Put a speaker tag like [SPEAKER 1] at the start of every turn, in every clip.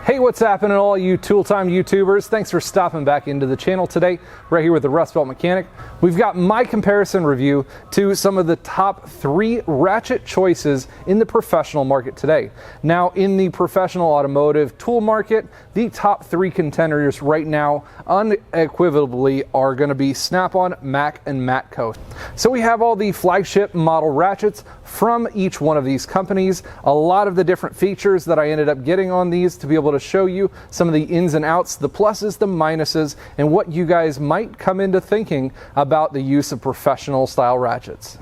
[SPEAKER 1] Hey, what's happening, all you Tool Time YouTubers? Thanks for stopping back into the channel today, right here with the Rust Belt Mechanic. We've got my comparison review to some of the top 3 ratchet choices in the professional market today. Now, in the professional automotive tool market, the top 3 contenders right now unequivocally are going to be Snapon, Mac, and Matco. So we have all the flagship model ratchets from each one of these companies, a lot of the different features that I ended up getting on these to be able to show you some of the ins and outs, the pluses, the minuses, and what you guys might come into thinking about the use of professional style ratchets.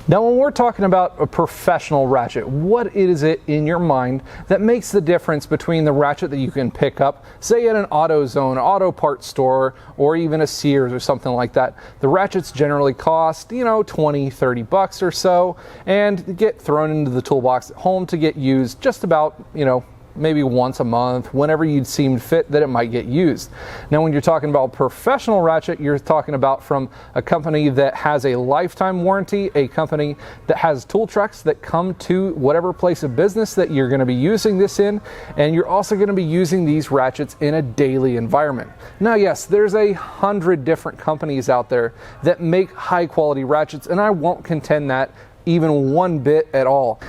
[SPEAKER 1] Now, when we're talking about a professional ratchet, what is it in your mind that makes the difference between the ratchet that you can pick up, say at an AutoZone, auto parts store, or even a Sears or something like that? The ratchets generally cost, 20, 30 bucks or so, and get thrown into the toolbox at home to get used just about, maybe once a month, whenever you'd seem fit that it might get used. Now, when you're talking about professional ratchet, you're talking about from a company that has a lifetime warranty, a company that has tool trucks that come to whatever place of business that you're going to be using this in, and you're also going to be using these ratchets in a daily environment. Now, yes, there's 100 different companies out there that make high quality ratchets, and I won't contend that even one bit at all.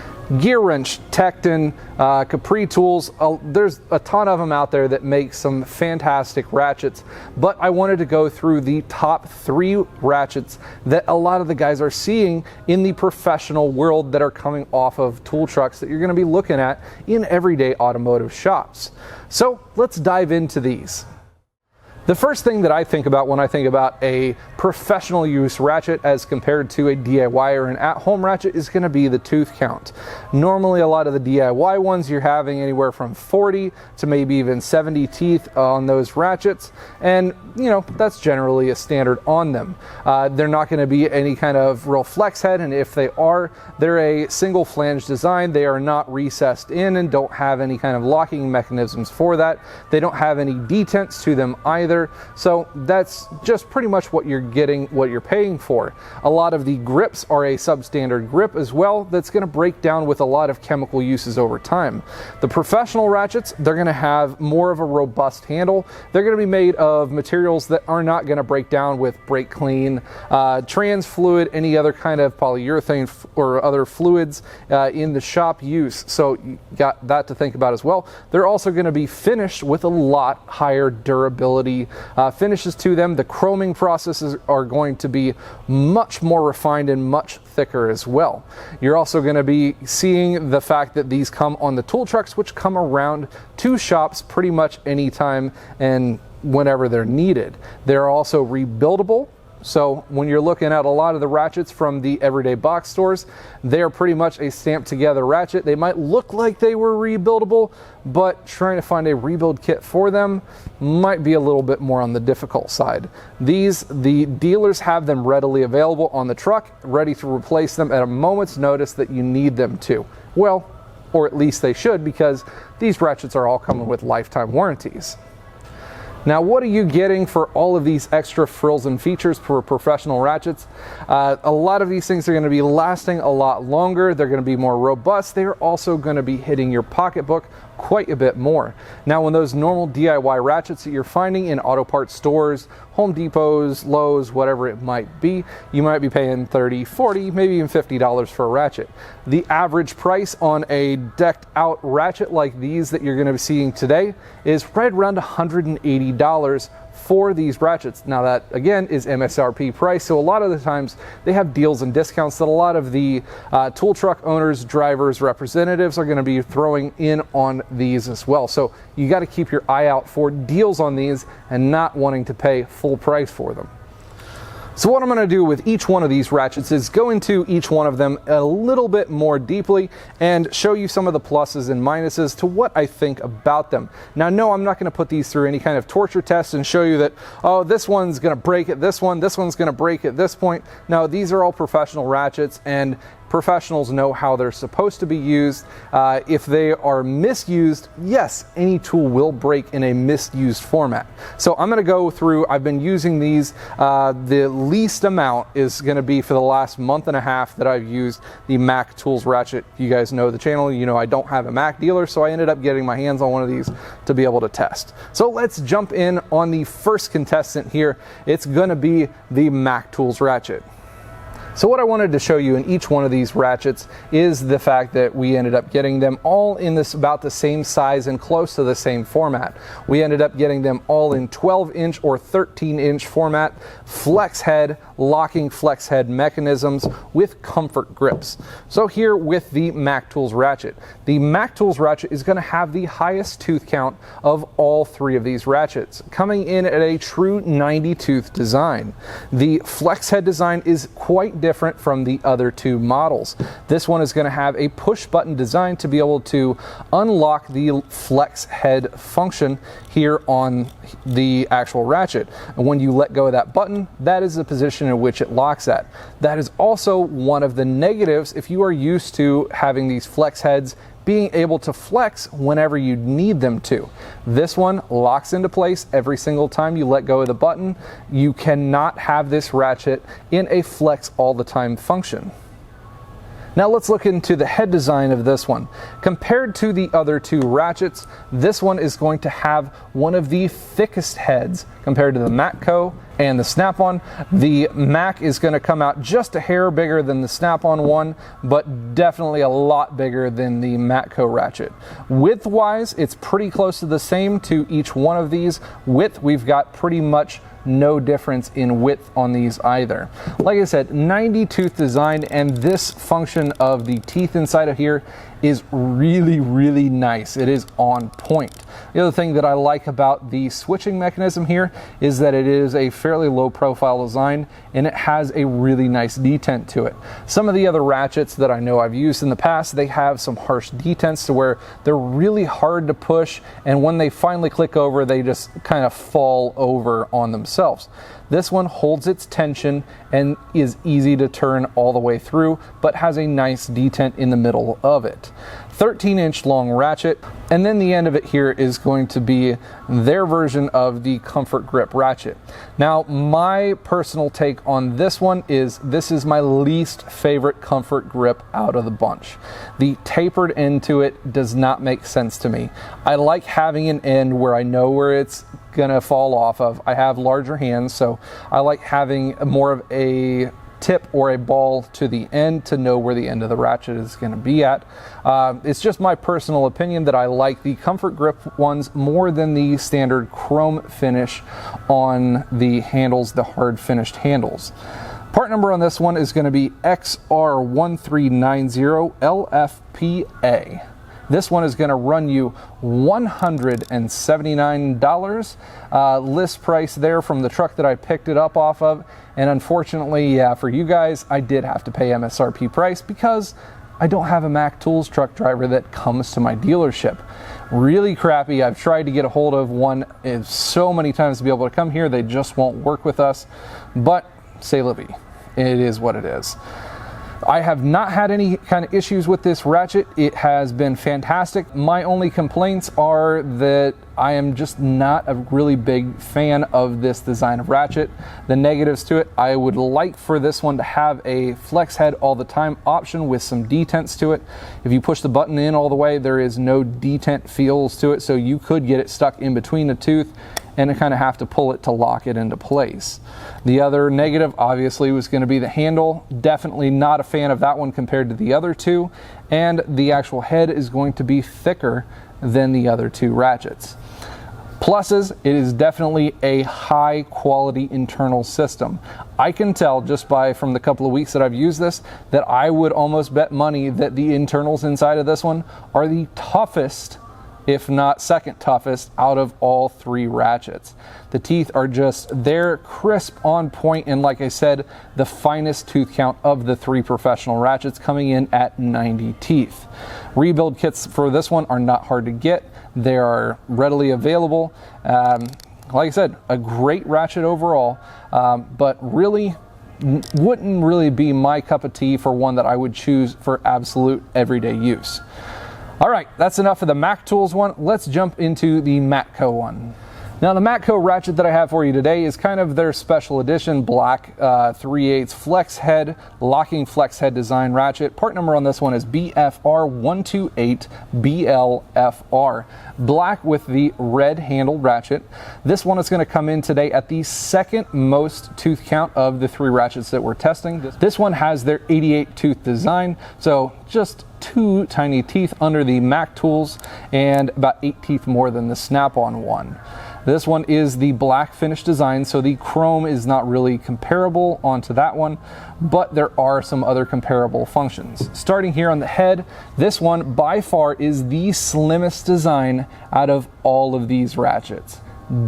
[SPEAKER 1] Gear Wrench, Tecton, Capri Tools, there's a ton of them out there that make some fantastic ratchets, but I wanted to go through the top 3 ratchets that a lot of the guys are seeing in the professional world that are coming off of tool trucks that you're going to be looking at in everyday automotive shops. So let's dive into these. The first thing that I think about when I think about a professional use ratchet as compared to a DIY or an at-home ratchet is going to be the tooth count. Normally, a lot of the DIY ones, you're having anywhere from 40 to maybe even 70 teeth on those ratchets, and that's generally a standard on them. They're not going to be any kind of real flex head, and if they are, they're a single flange design. They are not recessed in and don't have any kind of locking mechanisms for that. They don't have any detents to them either. So that's just pretty much what you're getting, what you're paying for. A lot of the grips are a substandard grip as well that's going to break down with a lot of chemical uses over time. The professional ratchets, they're going to have more of a robust handle. They're going to be made of materials that are not going to break down with brake clean, trans fluid, any other kind of polyurethane or other fluids in the shop use. So you got that to think about as well. They're also going to be finished with a lot higher durability finishes to them. The chroming processes are going to be much more refined and much thicker as well. You're also going to be seeing the fact that these come on the tool trucks, which come around to shops pretty much anytime and whenever they're needed. They're also rebuildable. So when you're looking at a lot of the ratchets from the everyday box stores, they're pretty much a stamped together ratchet. They might look like they were rebuildable, but trying to find a rebuild kit for them might be a little bit more on the difficult side. The dealers have them readily available on the truck, ready to replace them at a moment's notice that you need them to. Well, or at least they should, because these ratchets are all coming with lifetime warranties. Now, what are you getting for all of these extra frills and features for professional ratchets? A lot of these things are going to be lasting a lot longer. They're going to be more robust. They're also going to be hitting your pocketbook quite a bit more. Now, when those normal DIY ratchets that you're finding in auto parts stores, Home Depots, Lowe's, whatever it might be, you might be paying $30, $40, maybe even $50 for a ratchet. The average price on a decked out ratchet like these that you're going to be seeing today is right around $180 for these ratchets. Now, that again is MSRP price, so a lot of the times they have deals and discounts that a lot of the tool truck owners, drivers, representatives are going to be throwing in on these as well. So you got to keep your eye out for deals on these and not wanting to pay full price for them. So what I'm going to do with each one of these ratchets is go into each one of them a little bit more deeply and show you some of the pluses and minuses to what I think about them. Now, no, I'm not going to put these through any kind of torture test and show you that, oh, this one's going to break at this one's going to break at this point. No, these are all professional ratchets, and Professionals know how they're supposed to be used. If they are misused, yes, any tool will break in a misused format. So I'm going to go through, I've been using these, the least amount is going to be for the last month and a half that I've used the Mac Tools ratchet. You guys know the channel, you know I don't have a Mac dealer, so I ended up getting my hands on one of these to be able to test. So let's jump in on the first contestant here. It's going to be the Mac Tools ratchet. So what I wanted to show you in each one of these ratchets is the fact that we ended up getting them all in this about the same size and close to the same format. We ended up getting them all in 12-inch or 13-inch format, flex head, locking flex head mechanisms with comfort grips. So here with the Mac Tools ratchet. The Mac Tools ratchet is going to have the highest tooth count of all three of these ratchets, coming in at a true 90 tooth design. The flex head design is quite different from the other two models. This one is going to have a push button design to be able to unlock the flex head function here on the actual ratchet. And when you let go of that button, that is the position in which it locks at. That is also one of the negatives if you are used to having these flex heads being able to flex whenever you need them to. This one locks into place every single time you let go of the button. You cannot have this ratchet in a flex all the time function. Now let's look into the head design of this one. Compared to the other two ratchets, this one is going to have one of the thickest heads compared to the Matco and the Snapon. The Mac is going to come out just a hair bigger than the Snapon one, but definitely a lot bigger than the Matco ratchet. Width-wise, it's pretty close to the same to each one of these. Width, we've got pretty much no difference in width on these either. Like I said, 90 tooth design, and this function of the teeth inside of here is really, really nice. It is on point. The other thing that I like about the switching mechanism here is that it is a fairly low profile design and it has a really nice detent to it. Some of the other ratchets that I know I've used in the past, they have some harsh detents to where they're really hard to push, and when they finally click over, they just kind of fall over on themselves. This one holds its tension and is easy to turn all the way through, but has a nice detent in the middle of it. 13-inch long ratchet, and then the end of it here is going to be their version of the comfort grip ratchet. Now, my personal take on this one is this is my least favorite comfort grip out of the bunch. The tapered end to it does not make sense to me. I like having an end where I know where it's gonna fall off of. I have larger hands, so I like having more of a tip or a ball to the end to know where the end of the ratchet is going to be at. It's just my personal opinion that I like the comfort grip ones more than the standard chrome finish on the handles, the hard finished handles. Part number on this one is going to be XR1390LFPA. This one is going to run you $179. List price there from the truck that I picked it up off of. And unfortunately, yeah, for you guys, I did have to pay MSRP price because I don't have a Mac Tools truck driver that comes to my dealership. Really crappy. I've tried to get a hold of one so many times to be able to come here. They just won't work with us. But c'est la vie. It is what it is. I have not had any kind of issues with this ratchet. It has been fantastic. My only complaints are that I am just not a really big fan of this design of ratchet. The negatives to it, I would like for this one to have a flex head all the time option with some detents to it. If you push the button in all the way, there is no detent feels to it, so you could get it stuck in between the tooth and kind of have to pull it to lock it into place. The other negative obviously was going to be the handle. Definitely not a fan of that one compared to the other two, and the actual head is going to be thicker than the other two ratchets. Pluses, it is definitely a high quality internal system. I can tell just from the couple of weeks that I've used this that I would almost bet money that the internals inside of this one are the toughest, if not second toughest, out of all three ratchets. The teeth are just, they're crisp, on point, and like I said, the finest tooth count of the three professional ratchets, coming in at 90 teeth. Rebuild kits for this one are not hard to get. They are readily available. Like I said, a great ratchet overall, but really wouldn't really be my cup of tea for one that I would choose for absolute everyday use. All right, that's enough of the Mac Tools one. Let's jump into the Matco one. Now the Matco ratchet that I have for you today is kind of their special edition black 3/8 flex head, locking flex head design ratchet. Part number on this one is BFR128BLFR. Black with the red handled ratchet. This one is going to come in today at the second most tooth count of the 3 ratchets that we're testing. This one has their 88 tooth design, so just 2 tiny teeth under the Mac Tools and about 8 teeth more than the Snap-on one. This one is the black finish design, so the chrome is not really comparable onto that one, but there are some other comparable functions. Starting here on the head, this one by far is the slimmest design out of all of these ratchets.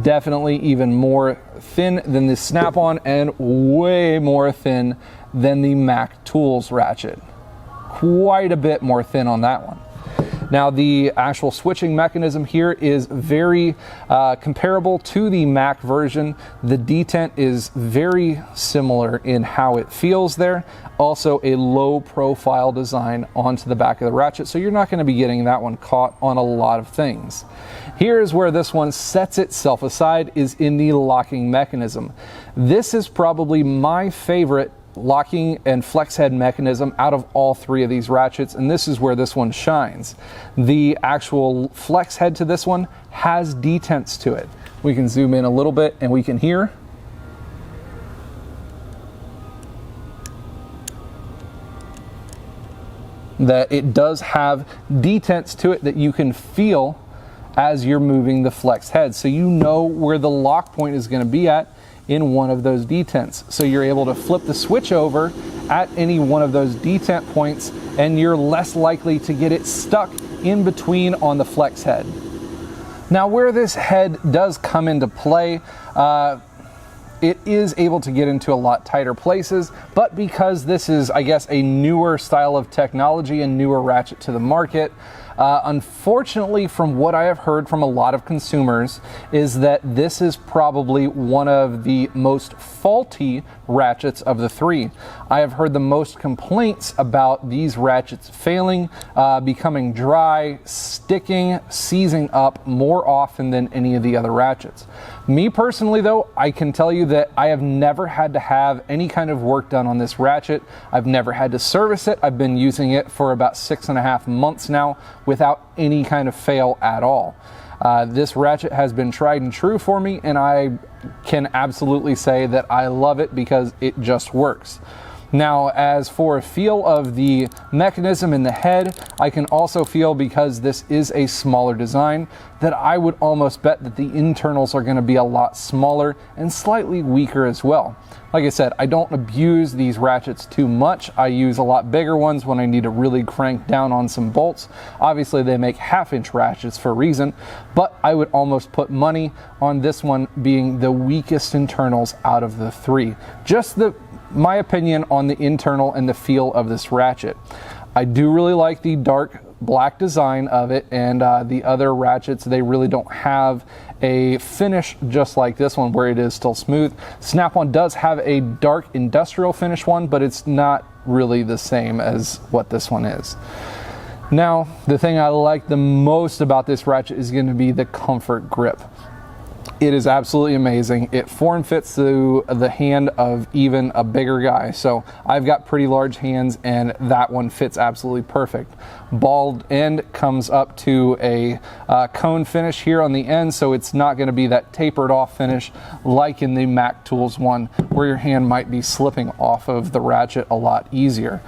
[SPEAKER 1] Definitely even more thin than the Snap-on and way more thin than the Mac Tools ratchet. Quite a bit more thin on that one. Now the actual switching mechanism here is very comparable to the Mac version. The detent is very similar in how it feels there. Also a low profile design onto the back of the ratchet, so you're not going to be getting that one caught on a lot of things. Here's where this one sets itself aside, is in the locking mechanism. This is probably my favorite locking and flex head mechanism out of all 3 of these ratchets, and this is where this one shines. The actual flex head to this one has detents to it. We can zoom in a little bit and we can hear that it does have detents to it that you can feel as you're moving the flex head, so you know where the lock point is going to be at in one of those detents. So you're able to flip the switch over at any one of those detent points, and you're less likely to get it stuck in between on the flex head. Now where this head does come into play, it is able to get into a lot tighter places, but because this is, I guess, a newer style of technology and newer ratchet to the market, unfortunately, from what I have heard from a lot of consumers, is that this is probably one of the most faulty ratchets of the 3. I have heard the most complaints about these ratchets failing, becoming dry, sticking, seizing up more often than any of the other ratchets. Me personally though, I can tell you that I have never had to have any kind of work done on this ratchet. I've never had to service it. I've been using it for about 6.5 months now without any kind of fail at all. This ratchet has been tried and true for me, and I can absolutely say that I love it because it just works. Now, as for a feel of the mechanism in the head, I can also feel, because this is a smaller design, that I would almost bet that the internals are going to be a lot smaller and slightly weaker as well. Like I said, I don't abuse these ratchets too much. I use a lot bigger ones when I need to really crank down on some bolts. Obviously, they make 1/2-inch ratchets for a reason, but I would almost put money on this one being the weakest internals out of the 3. Just my opinion on the internal and the feel of this ratchet. I do really like the dark black design of it, and the other ratchets, they really don't have a finish just like this one where it is still smooth. Snap-on does have a dark industrial finish one, but it's not really the same as what this one is. Now, the thing I like the most about this ratchet is going to be the comfort grip. It is absolutely amazing. It form fits to the hand of even a bigger guy. So I've got pretty large hands, and that one fits absolutely perfect. Bald end comes up to a cone finish here on the end, so it's not going to be that tapered off finish like in the Mac Tools one, where your hand might be slipping off of the ratchet a lot easier.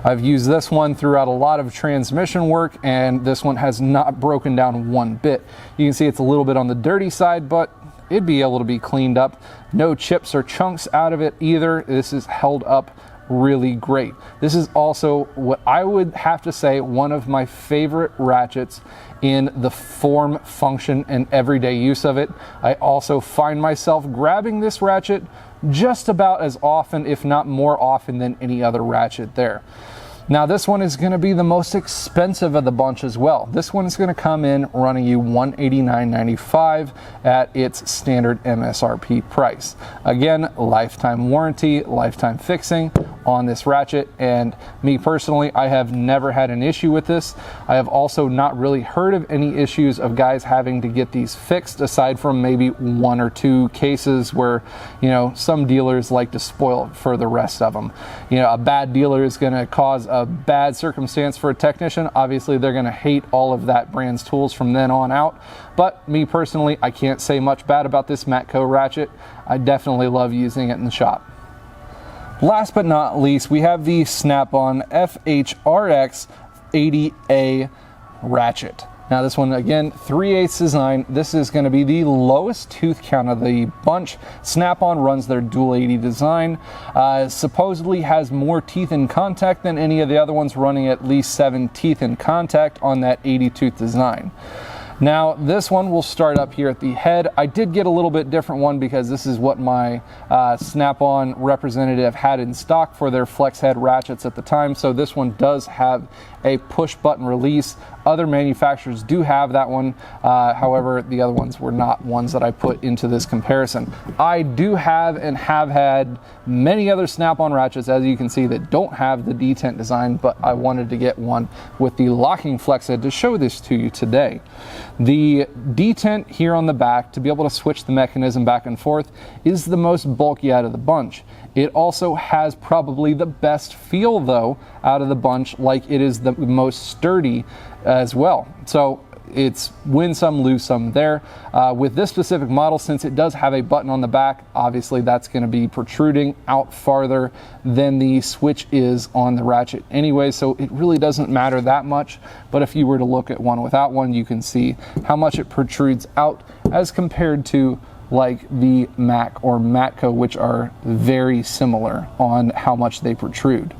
[SPEAKER 1] I've used this one throughout a lot of transmission work, and this one has not broken down one bit. You can see it's a little bit on the dirty side, but it'd be able to be cleaned up. No chips or chunks out of it either. This is held up really great. This is also what I would have to say one of my favorite ratchets in the form, function, and everyday use of it. I also find myself grabbing this ratchet just about as often, if not more often, than any other ratchet there. Now this one is going to be the most expensive of the bunch as well. This one is going to come in running you $189.95 at its standard MSRP price. Again, lifetime warranty, lifetime fixing on this ratchet, and me personally, I have never had an issue with this. I have also not really heard of any issues of guys having to get these fixed, aside from maybe 1 or 2 cases where, you know, some dealers like to spoil it for the rest of them. You know, a bad dealer is going to cause a bad circumstance for a technician. Obviously, they're going to hate all of that brand's tools from then on out. But me personally, I can't say much bad about this Matco ratchet. I definitely love using it in the shop. Last but not least, we have the Snapon FHRX 80A ratchet. Now this one, again, 3/8 design. This is going to be the lowest tooth count of the bunch. Snap-on runs their dual 80 design. Supposedly has more teeth in contact than any of the other ones, running at least 7 teeth in contact on that 80 tooth design. Now this one will start up here at the head. I did get a little bit different one because this is what my Snap-on representative had in stock for their flex head ratchets at the time. So this one does have a push button release. Other manufacturers do have that one. However, the other ones were not ones that I put into this comparison. I do have and have had many other Snap-on ratchets, as you can see, that don't have the detent design, but I wanted to get one with the locking flex head to show this to you today. The detent here on the back, to be able to switch the mechanism back and forth, is the most bulky out of the bunch. It also has probably the best feel, though, out of the bunch, like it is the most sturdy as well. So it's win some, lose some there. With this specific model, since it does have a button on the back, obviously that's going to be protruding out farther than the switch is on the ratchet anyway, so it really doesn't matter that much. But if you were to look at one without one, you can see how much it protrudes out as compared to like the Mac or Matco, which are very similar on how much they protrude.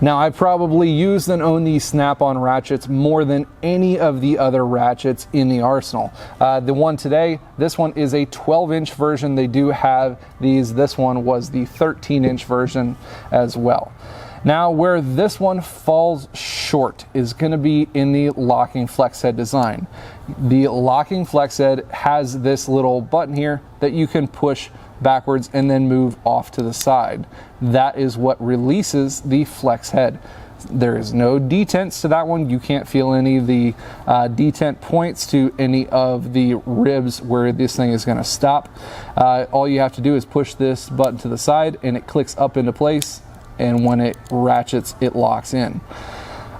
[SPEAKER 1] Now, I probably used and own these Snap-on ratchets more than any of the other ratchets in the arsenal. The one today, this one is a 12-inch version. They do have these. This one was the 13-inch version as well. Now, where this one falls short is going to be in the locking flex head design. The locking flex head has this little button here that you can push backwards and then move off to the side. That is what releases the flex head. There is no detents to that one. You can't feel any of the detent points to any of the ribs where this thing is going to stop. All you have to do is push this button to the side and it clicks up into place, and when it ratchets, it locks in.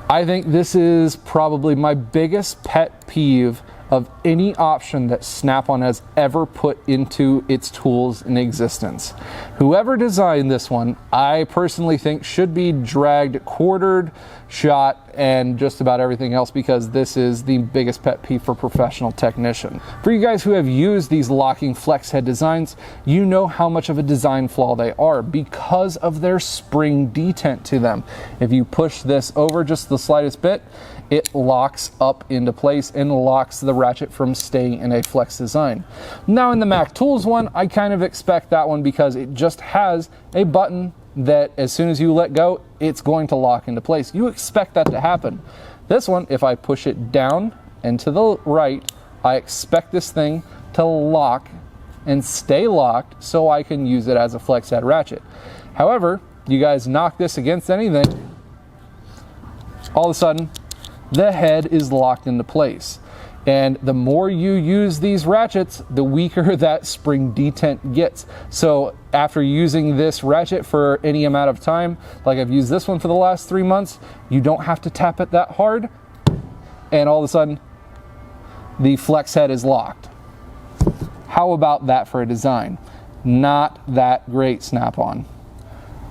[SPEAKER 1] I think this is probably my biggest pet peeve of any option that Snap-on has ever put into its tools in existence. Whoever designed this one, I personally think should be dragged, quartered, shot, and just about everything else, because this is the biggest pet peeve for professional technician. For you guys who have used these locking flex head designs, you know how much of a design flaw they are because of their spring detent to them. If you push this over just the slightest bit, it locks up into place and locks the ratchet from staying in a flex design. Now in the Mac Tools one, I kind of expect that one because it just has a button that as soon as you let go, it's going to lock into place. You expect that to happen. This one, if I push it down and to the right, I expect this thing to lock and stay locked so I can use it as a flex head ratchet. However, you guys knock this against anything, all of a sudden, the head is locked into place. And the more you use these ratchets, the weaker that spring detent gets. So after using this ratchet for any amount of time, like I've used this one for the last 3 months, you don't have to tap it that hard, and all of a sudden, the flex head is locked. How about that for a design? Not that great, Snap-on.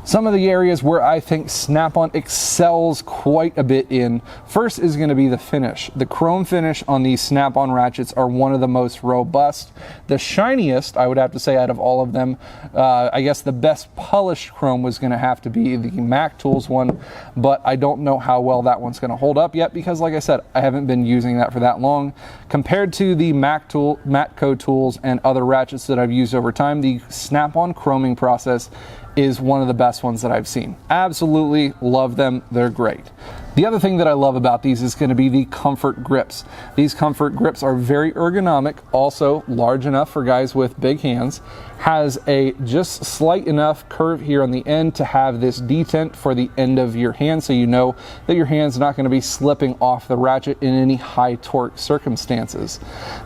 [SPEAKER 1] Some of the areas where I think Snap-on excels quite a bit in, first is going to be the finish. The chrome finish on these Snap-on ratchets are one of the most robust. The shiniest, I would have to say, out of all of them, I guess the best polished chrome was going to have to be the Mac Tools one, but I don't know how well that one's going to hold up yet because, like I said, I haven't been using that for that long. Compared to the Matco tools and other ratchets that I've used over time, the Snap-on chroming process is one of the best best ones that I've seen. Absolutely love them. They're great. The other thing that I love about these is going to be the comfort grips. These comfort grips are very ergonomic, also large enough for guys with big hands. Has a just slight enough curve here on the end to have this detent for the end of your hand, so you know that your hand's not going to be slipping off the ratchet in any high torque circumstances.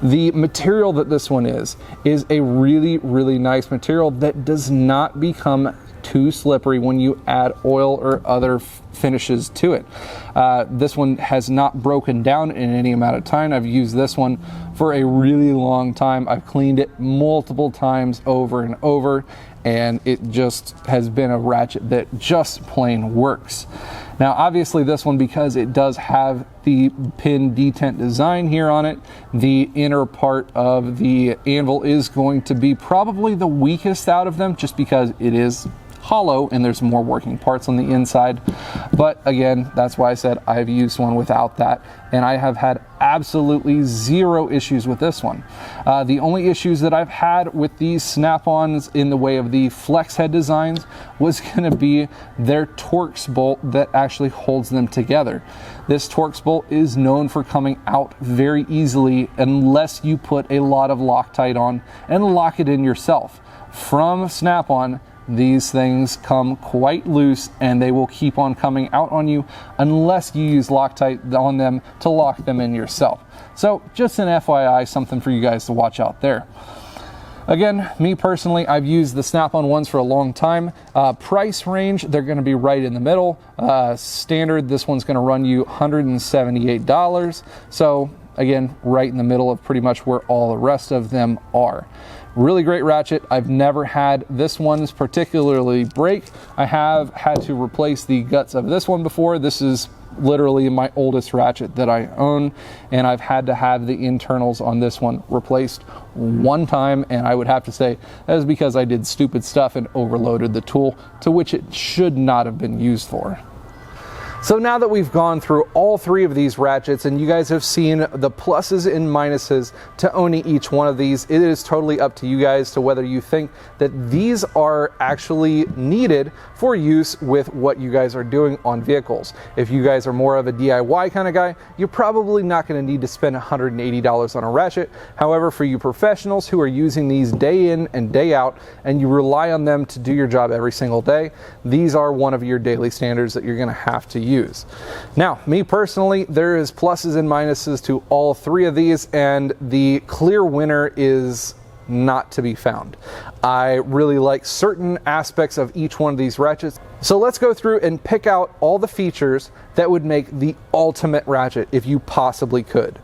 [SPEAKER 1] The material that this one is a really, really nice material that does not become too slippery when you add oil or other finishes to it. This one has not broken down in any amount of time. I've used this one for a really long time. I've cleaned it multiple times over and over, and it just has been a ratchet that just plain works. Now obviously this one, because it does have the pin detent design here on it, the inner part of the anvil is going to be probably the weakest out of them, just because it is hollow and there's more working parts on the inside. But again, that's why I said I've used one without that, and I have had absolutely zero issues with this one. The only issues that I've had with these Snap-ons in the way of the flex head designs was going to be their Torx bolt that actually holds them together. This Torx bolt is known for coming out very easily unless you put a lot of Loctite on and lock it in yourself. From Snap-on, these things come quite loose and they will keep on coming out on you unless you use Loctite on them to lock them in yourself. So just an FYI, something for you guys to watch out there. Again, me personally, I've used the Snap-on ones for a long time. Price range, they're going to be right in the middle. Standard, this one's going to run you $178. So again, right in the middle of pretty much where all the rest of them are. Really great ratchet. I've never had this one's particularly break. I have had to replace the guts of this one before. This is literally my oldest ratchet that I own, and I've had to have the internals on this one replaced one time, and I would have to say that is because I did stupid stuff and overloaded the tool, to which it should not have been used for. So now that we've gone through all three of these ratchets and you guys have seen the pluses and minuses to owning each one of these, it is totally up to you guys to whether you think that these are actually needed for use with what you guys are doing on vehicles. If you guys are more of a DIY kind of guy, you're probably not going to need to spend $180 on a ratchet. However, for you professionals who are using these day in and day out and you rely on them to do your job every single day, these are one of your daily standards that you're going to have to use. Now, me personally, there is pluses and minuses to all three of these, and the clear winner is not to be found. I really like certain aspects of each one of these ratchets. So let's go through and pick out all the features that would make the ultimate ratchet if you possibly could.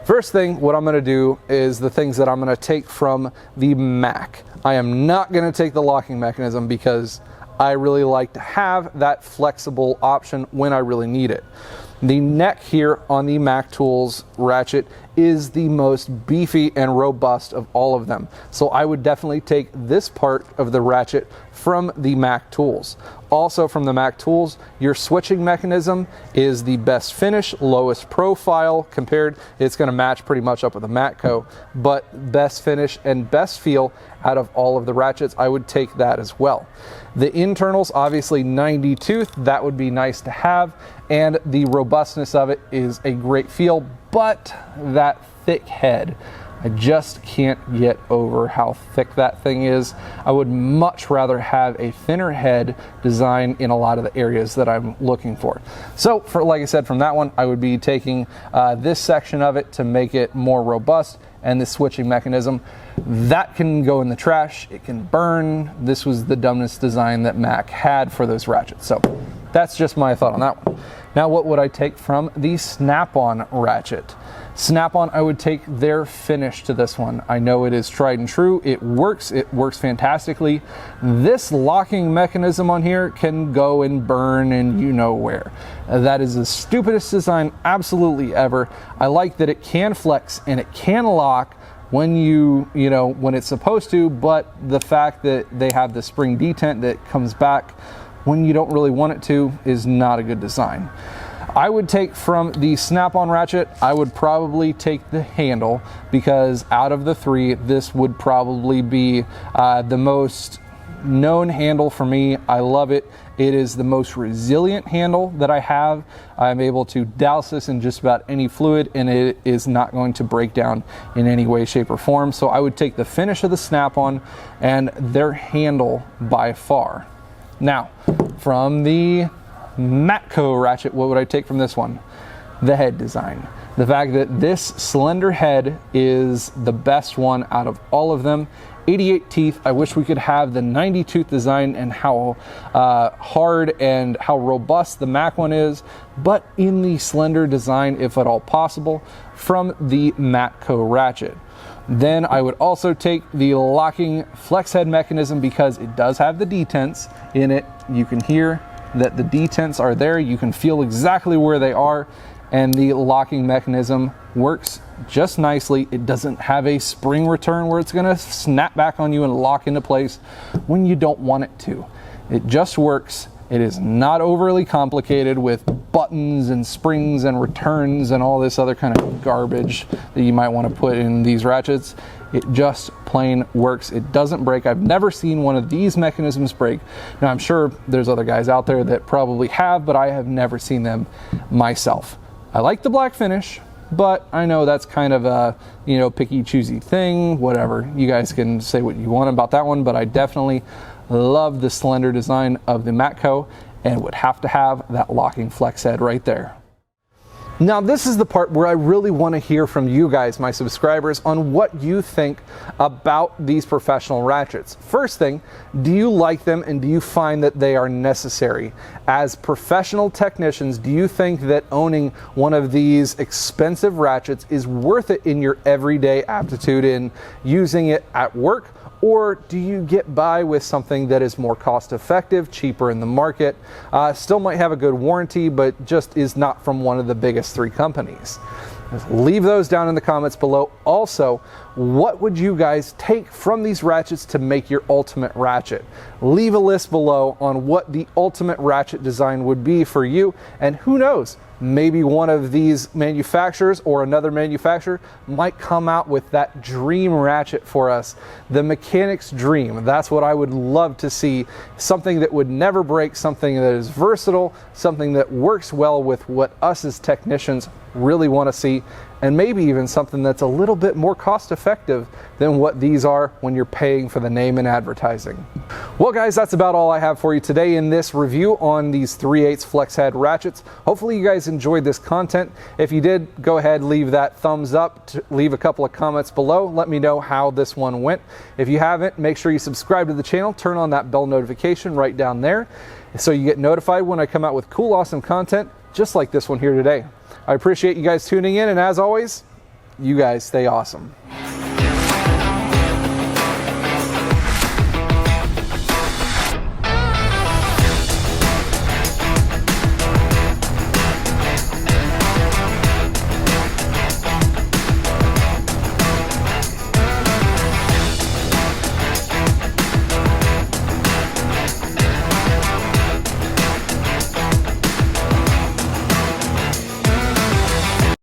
[SPEAKER 1] First thing, what I'm going to do is the things that I'm going to take from the Mac. I am not going to take the locking mechanism because I really like to have that flexible option when I really need it. The neck here on the Mac Tools ratchet is the most beefy and robust of all of them. So I would definitely take this part of the ratchet from the Mac Tools. Also from the Mac Tools, your switching mechanism is the best finish, lowest profile compared. It's going to match pretty much up with the Matco, but best finish and best feel out of all of the ratchets. I would take that as well. The internals, obviously 90 tooth, that would be nice to have, and the robustness of it is a great feel, but that thick head, I just can't get over how thick that thing is. I would much rather have a thinner head design in a lot of the areas that I'm looking for. So for, like I said, from that one, I would be taking this section of it to make it more robust, and the switching mechanism, that can go in the trash, it can burn. This was the dumbest design that Mac had for those ratchets. So that's just my thought on that one. Now, what would I take from the Snap-on ratchet? Snap-on, I would take their finish to this one. I know it is tried and true. It works fantastically. This locking mechanism on here can go and burn and you know where. That is the stupidest design absolutely ever. I like that it can flex and it can lock when when it's supposed to, but the fact that they have the spring detent that comes back when you don't really want it to is not a good design. I would take from the Snap-on ratchet, I would probably take the handle, because out of the three, this would probably be the most known handle for me. I love it. It is the most resilient handle that I have. I'm able to douse this in just about any fluid and it is not going to break down in any way, shape, or form. So I would take the finish of the Snapon and their handle by far. Now, from the Matco ratchet, what would I take from this one? The head design. The fact that this slender head is the best one out of all of them. 88 teeth. I wish we could have the 90 tooth design and how hard and how robust the Mac one is, but in the slender design, if at all possible, from the Matco ratchet. Then I would also take the locking flex head mechanism because it does have the detents in it. You can hear that the detents are there. You can feel exactly where they are, and the locking mechanism works just nicely. It doesn't have a spring return where it's gonna snap back on you and lock into place when you don't want it to. It just works. It is not overly complicated with buttons and springs and returns and all this other kind of garbage that you might want to put in these ratchets. It just plain works. It doesn't break. I've never seen one of these mechanisms break. Now, I'm sure there's other guys out there that probably have, but I have never seen them myself. I like the black finish, but I know that's kind of a, picky choosy thing, whatever. You guys can say what you want about that one, but I definitely love the slender design of the Matco and would have to have that locking flex head right there. Now, this is the part where I really want to hear from you guys, my subscribers, on what you think about these professional ratchets. First thing, do you like them and do you find that they are necessary? As professional technicians, do you think that owning one of these expensive ratchets is worth it in your everyday aptitude in using it at work? Or do you get by with something that is more cost effective, cheaper in the market, still might have a good warranty, but just is not from one of the biggest 3 companies? Leave those down in the comments below. Also, what would you guys take from these ratchets to make your ultimate ratchet? Leave a list below on what the ultimate ratchet design would be for you, and who knows, maybe one of these manufacturers or another manufacturer might come out with that dream ratchet for us, the mechanic's dream. That's what I would love to see, something that would never break, something that is versatile, something that works well with what us as technicians really want to see, and maybe even something that's a little bit more cost effective than what these are when you're paying for the name and advertising. Well guys, that's about all I have for you today in this review on these 3/8 flex head ratchets. Hopefully you guys enjoyed this content. If you did, go ahead, leave that thumbs up, leave a couple of comments below. Let me know how this one went. If you haven't, make sure you subscribe to the channel, turn on that bell notification right down there so you get notified when I come out with cool, awesome content just like this one here today. I appreciate you guys tuning in, and as always, you guys stay awesome.